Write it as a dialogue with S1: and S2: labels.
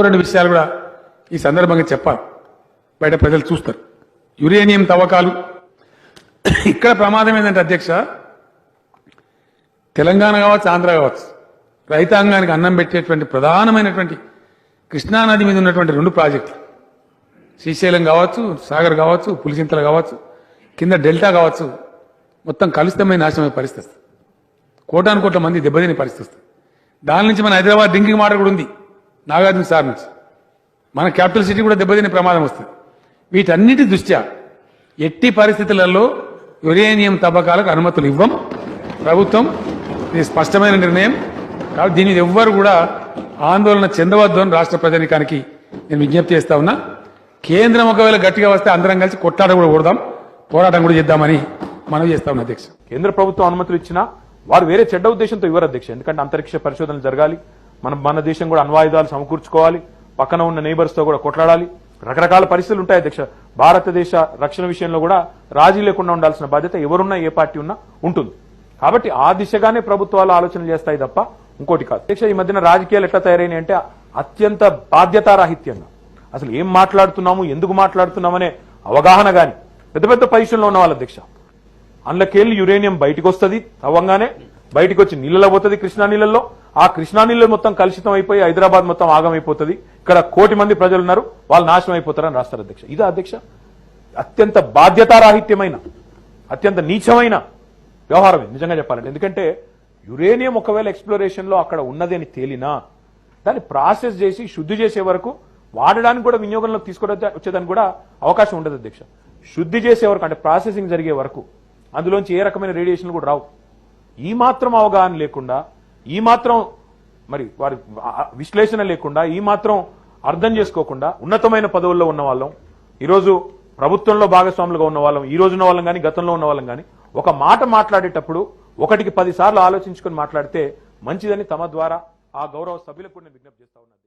S1: రెండు విషయాలు కూడా ఈ సందర్భంగా చెప్పాలి, బయట ప్రజలు చూస్తారు. యురేనియం తవ్వకాలు ఇక్కడ ప్రమాదం ఏంటంటే అధ్యక్ష, తెలంగాణ కావచ్చు, ఆంధ్ర కావచ్చు, రైతాంగానికి అన్నం పెట్టేటువంటి ప్రధానమైనటువంటి కృష్ణానది మీద ఉన్నటువంటి రెండు ప్రాజెక్టులు, శ్రీశైలం కావచ్చు, సాగర్ కావచ్చు, పులిచింతలు కావచ్చు, కింద డెల్టా కావచ్చు, మొత్తం కలుషితమైన నాశనమైన పరిస్థితి వస్తుంది. కోటాను కోట్ల మంది దెబ్బతిని పరిస్థితి వస్తుంది. దాని నుంచి మన హైదరాబాద్ డ్రింకింగ్ వాటర్ కూడా ఉంది, నాగార్జున సార్ నుంచి మన క్యాపిటల్ సిటీ కూడా దెబ్బతినే ప్రమాదం వస్తుంది. వీటన్నిటి దృష్ట్యా ఎట్టి పరిస్థితులలో యురేనియం తవ్వకాలకు అనుమతులు ఇవ్వం. ప్రభుత్వం ఇది స్పష్టమైన నిర్ణయం. కాబట్టి దీని మీద ఎవ్వరు కూడా ఆందోళన చెందవద్దు అని రాష్ట్ర ప్రజానికానికి నేను విజ్ఞప్తి చేస్తా ఉన్నా. కేంద్రం ఒకవేళ గట్టిగా వస్తే అందరం కలిసి కొట్లాట కూడా కొడదాం, పోరాటం కూడా చేద్దామని మనవి చేస్తా ఉన్నా అధ్యక్ష.
S2: కేంద్ర ప్రభుత్వం అనుమతులు ఇచ్చినా వారు వేరే చెడ్డ ఉద్దేశంతో ఇవ్వరు అధ్యక్ష. ఎందుకంటే అంతరిక్ష పరిశోధనలు జరగాలి, మన దేశం కూడా అణ్వాయుధాలు సమకూర్చుకోవాలి, పక్కన ఉన్న నైబర్స్ తో కూడా కొట్లాడాలి, రకరకాల పరిస్థితులు ఉంటాయి అధ్యక్ష. భారతదేశ రక్షణ విషయంలో కూడా రాజీ లేకుండా ఉండాల్సిన బాధ్యత ఎవరున్నా ఏ పార్టీ ఉన్నా ఉంటుంది. కాబట్టి ఆ దిశగానే ప్రభుత్వాలు ఆలోచనలు చేస్తాయి తప్ప ఇంకోటి కాదు అధ్యక్ష. ఈ మధ్యన రాజకీయాలు ఎట్లా తయారైనాయి అంటే అత్యంత బాధ్యతారాహిత్యంగా అసలు ఏం మాట్లాడుతున్నాము, ఎందుకు మాట్లాడుతున్నామనే అవగాహన గాని పెద్ద పెద్ద పొజిషన్లో ఉన్న వాళ్ళ అధ్యక్ష. అందులోకెళ్ళి యురేనియం బయటకు వస్తుంది, అవ్వంగానే బయటకు వచ్చి నీళ్ళలో పోతుంది, కృష్ణా నీళ్ళల్లో. ఆ కృష్ణా నీళ్ళు మొత్తం కలుషితం అయిపోయి హైదరాబాద్ మొత్తం ఆగమైపోతుంది. ఇక్కడ 1 కోటి మంది ప్రజలు ఉన్నారు, వాళ్ళు నాశనం అయిపోతారని రాస్తారు అధ్యక్ష. ఇదా అధ్యక్ష అత్యంత బాధ్యతారాహిత్యమైన, అత్యంత నీచమైన వ్యవహారం నిజంగా చెప్పాలంటే. ఎందుకంటే యురేనియం ఒకవేళ ఎక్స్ప్లోరేషన్ లో అక్కడ ఉన్నది అని తేలినా దాన్ని ప్రాసెస్ చేసి శుద్ధి చేసే వరకు వాడడానికి కూడా వినియోగంలోకి తీసుకొచ్చేదానికి కూడా అవకాశం ఉండదు అధ్యక్ష. శుద్ధి చేసే వరకు అంటే ప్రాసెసింగ్ జరిగే వరకు అందులోంచి ఏ రకమైన రేడియేషన్ కూడా రావు. ఈ మాత్రం అవగాహన లేకుండా, ఈ మాత్రం మరి వారి విశ్లేషణ లేకుండా, ఈ మాత్రం అర్థం చేసుకోకుండా ఉన్నతమైన పదవుల్లో ఉన్న వాళ్ళం, ఈరోజు ప్రభుత్వంలో భాగస్వాములుగా ఉన్న వాళ్ళం, ఈ రోజున్న వాళ్ళం కానీ గతంలో ఉన్న వాళ్ళం కానీ ఒక మాట మాట్లాడేటప్పుడు 1కి 10 సార్లు ఆలోచించుకొని మాట్లాడితే మంచిదని తమ ద్వారా ఆ గౌరవ సభ్యులకు నేను విజ్ఞప్తి చేస్తా ఉన్నాను.